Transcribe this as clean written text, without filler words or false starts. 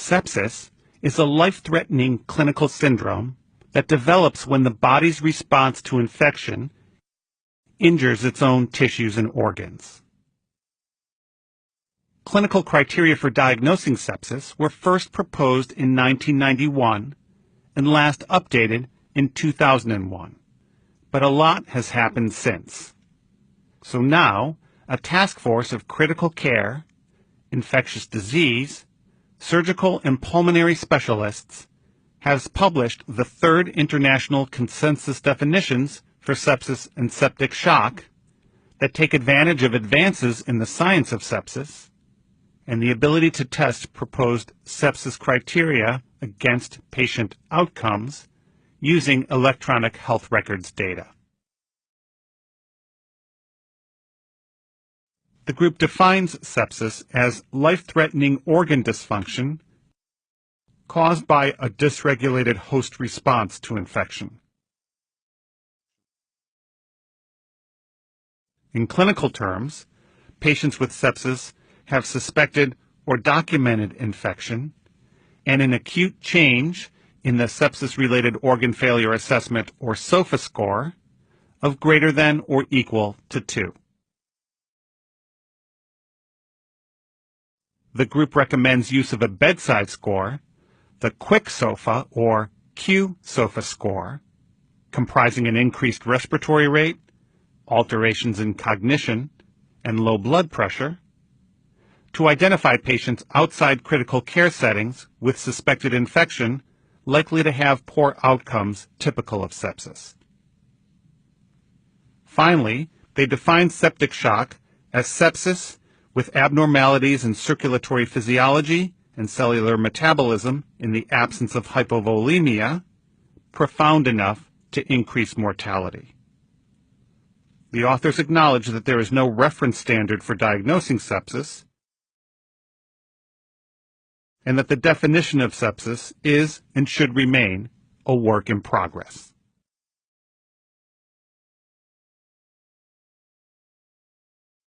Sepsis is a life-threatening clinical syndrome that develops when the body's response to infection injures its own tissues and organs. Clinical criteria for diagnosing sepsis were first proposed in 1991 and last updated in 2001, but a lot has happened since. So now, a task force of critical care, infectious disease, surgical and pulmonary specialists has published the third international consensus definitions for sepsis and septic shock that take advantage of advances in the science of sepsis and the ability to test proposed sepsis criteria against patient outcomes using electronic health records data. The group defines sepsis as life-threatening organ dysfunction caused by a dysregulated host response to infection. In clinical terms, patients with sepsis have suspected or documented infection and an acute change in the sepsis-related organ failure assessment or SOFA score of greater than or equal to 2. The group recommends use of a bedside score, the Quick SOFA or Q SOFA score, comprising an increased respiratory rate, alterations in cognition, and low blood pressure, to identify patients outside critical care settings with suspected infection likely to have poor outcomes typical of sepsis. Finally, they define septic shock as sepsis with abnormalities in circulatory physiology and cellular metabolism in the absence of hypovolemia, profound enough to increase mortality. The authors acknowledge that there is no reference standard for diagnosing sepsis, and that the definition of sepsis is and should remain a work in progress.